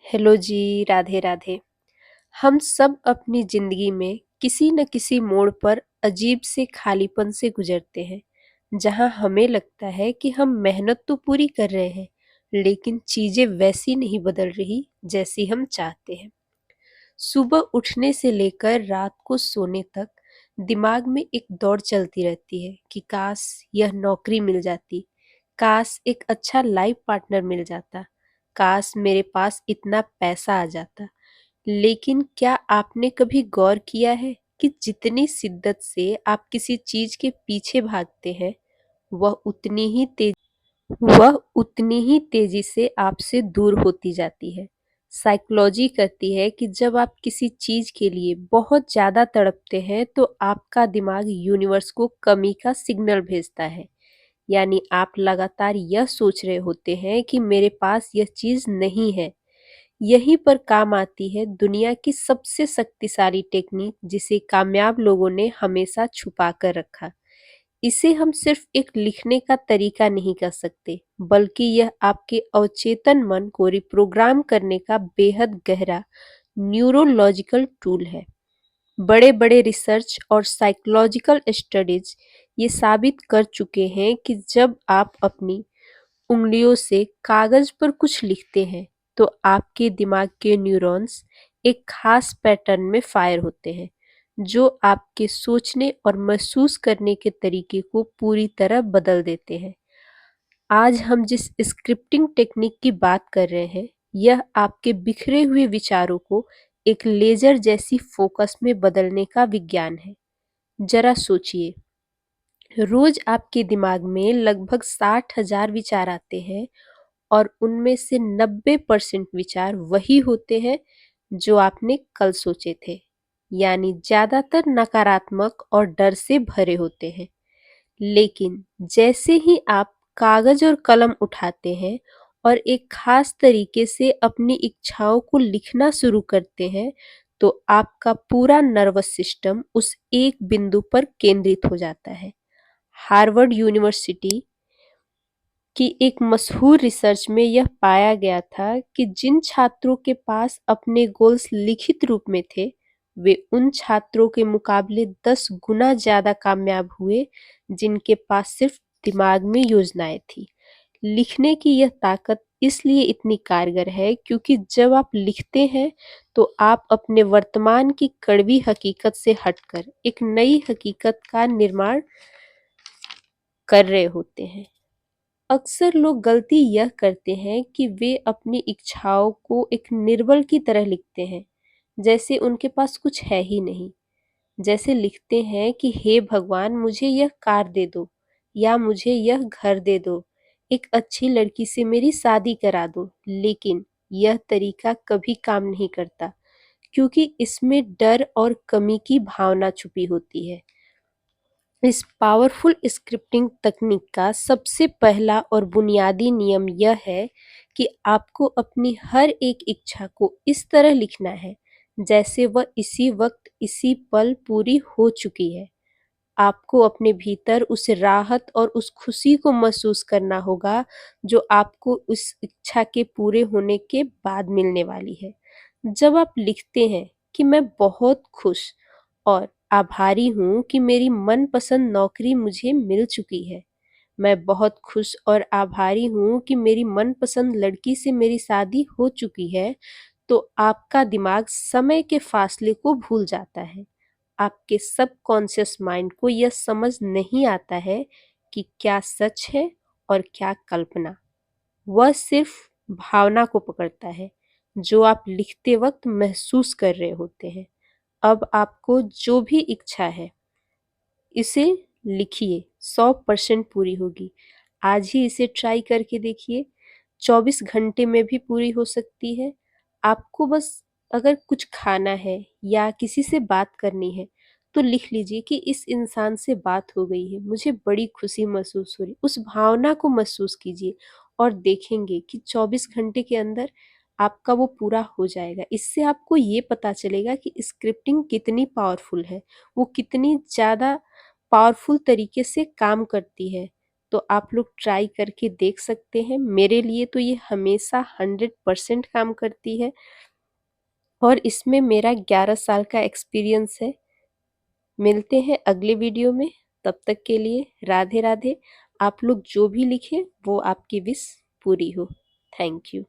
Hello जी, राधे राधे। हम सब अपनी जिंदगी में किसी न किसी मोड़ पर अजीब से खालीपन से गुजरते हैं, जहां हमें लगता है कि हम मेहनत तो पूरी कर रहे हैं, लेकिन चीजें वैसी नहीं बदल रही जैसी हम चाहते हैं। सुबह उठने से लेकर रात को सोने तक दिमाग में एक दौड़ चलती रहती है कि काश यह नौकरी मिल जाती, काश एक अच्छा लाइफ पार्टनर मिल जाता, काश मेरे पास इतना पैसा आ जाता। लेकिन क्या आपने कभी गौर किया है कि जितनी शिद्दत से आप किसी चीज के पीछे भागते हैं, वह उतनी ही तेज वह उतनी ही तेजी से आपसे दूर होती जाती है। साइकोलॉजी कहती है कि जब आप किसी चीज के लिए बहुत ज्यादा तड़पते हैं तो आपका दिमाग यूनिवर्स को कमी का सिग्नल भेजता है। यानी आप लगातार यह सोच रहे होते हैं कि मेरे पास यह चीज नहीं है। यहीं पर काम आती है दुनिया की सबसे शक्तिशाली टेक्निक, जिसे कामयाब लोगों ने हमेशा छुपा कर रखा। इसे हम सिर्फ एक लिखने का तरीका नहीं कह सकते, बल्कि यह आपके अवचेतन मन को रिप्रोग्राम करने का बेहद गहरा न्यूरोलॉजिकल टूल है। बड़े बड़े रिसर्च और साइकोलॉजिकल स्टडीज ये साबित कर चुके हैं कि जब आप अपनी उंगलियों से कागज पर कुछ लिखते हैं, तो आपके दिमाग के न्यूरॉन्स एक खास पैटर्न में फायर होते हैं, जो आपके सोचने और महसूस करने के तरीके को पूरी तरह बदल देते हैं। आज हम जिस स्क्रिप्टिंग टेक्निक की बात कर रहे हैं, यह आपके बिखरे हुए विचारों को एक लेजर जैसी फोकस में बदलने का विज्ञान है। जरा सोचिए, रोज आपके दिमाग में लगभग 60,000 विचार आते हैं, और उनमें से 90% विचार वही होते हैं जो आपने कल सोचे थे। यानी ज्यादातर नकारात्मक और डर से भरे होते हैं। लेकिन जैसे ही आप कागज और कलम उठाते हैं और एक खास तरीके से अपनी इच्छाओं को लिखना शुरू करते हैं, तो आपका पूरा नर्वस सिस्टम उस एक बिंदु पर केंद्रित हो जाता है। हार्वर्ड यूनिवर्सिटी कि एक मशहूर रिसर्च में यह पाया गया था कि जिन छात्रों के पास अपने गोल्स लिखित रूप में थे, वे उन छात्रों के मुकाबले 10 गुना ज्यादा कामयाब हुए जिनके पास सिर्फ दिमाग में योजनाएं थी। लिखने की यह ताकत इसलिए इतनी कारगर है क्योंकि जब आप लिखते हैं तो आप अपने वर्तमान की कड़वी हकीकत से हटकर एक नई हकीकत का निर्माण कर रहे होते हैं। अक्सर लोग गलती यह करते हैं कि वे अपनी इच्छाओं को एक निर्बल की तरह लिखते हैं, जैसे उनके पास कुछ है ही नहीं। जैसे लिखते हैं कि हे भगवान, मुझे यह कार दे दो, या मुझे यह घर दे दो, एक अच्छी लड़की से मेरी शादी करा दो। लेकिन यह तरीका कभी काम नहीं करता, क्योंकि इसमें डर और कमी की भावना छुपी होती है। इस पावरफुल स्क्रिप्टिंग तकनीक का सबसे पहला और बुनियादी नियम यह है कि आपको अपनी हर एक इच्छा को इस तरह लिखना है जैसे वह इसी वक्त इसी पल पूरी हो चुकी है। आपको अपने भीतर उस राहत और उस खुशी को महसूस करना होगा जो आपको उस इच्छा के पूरे होने के बाद मिलने वाली है। जब आप लिखते हैं कि मैं बहुत खुश और आभारी हूँ कि मेरी मनपसंद नौकरी मुझे मिल चुकी है, मैं बहुत खुश और आभारी हूँ कि मेरी मनपसंद लड़की से मेरी शादी हो चुकी है, तो आपका दिमाग समय के फासले को भूल जाता है। आपके सबकॉन्शियस माइंड को यह समझ नहीं आता है कि क्या सच है और क्या कल्पना। वह सिर्फ भावना को पकड़ता है जो आप लिखते वक्त महसूस कर रहे होते हैं। अब आपको जो भी इच्छा है, इसे लिखिए, 100% पूरी होगी। आज ही इसे ट्राई करके देखिए, 24 घंटे में भी पूरी हो सकती है। आपको बस अगर कुछ खाना है या किसी से बात करनी है, तो लिख लीजिए कि इस इंसान से बात हो गई है, मुझे बड़ी खुशी महसूस हो रही। उस भावना को महसूस कीजिए और देखेंगे कि 24 घंटे के अंदर आपका वो पूरा हो जाएगा। इससे आपको ये पता चलेगा कि स्क्रिप्टिंग कितनी पावरफुल है, वो कितनी ज़्यादा पावरफुल तरीके से काम करती है। तो आप लोग ट्राई करके देख सकते हैं। मेरे लिए तो ये हमेशा 100% काम करती है और इसमें मेरा 11 साल का एक्सपीरियंस है। मिलते हैं अगले वीडियो में, तब तक के लिए राधे राधे। आप लोग जो भी लिखें वो आपकी विश पूरी हो। Thank you.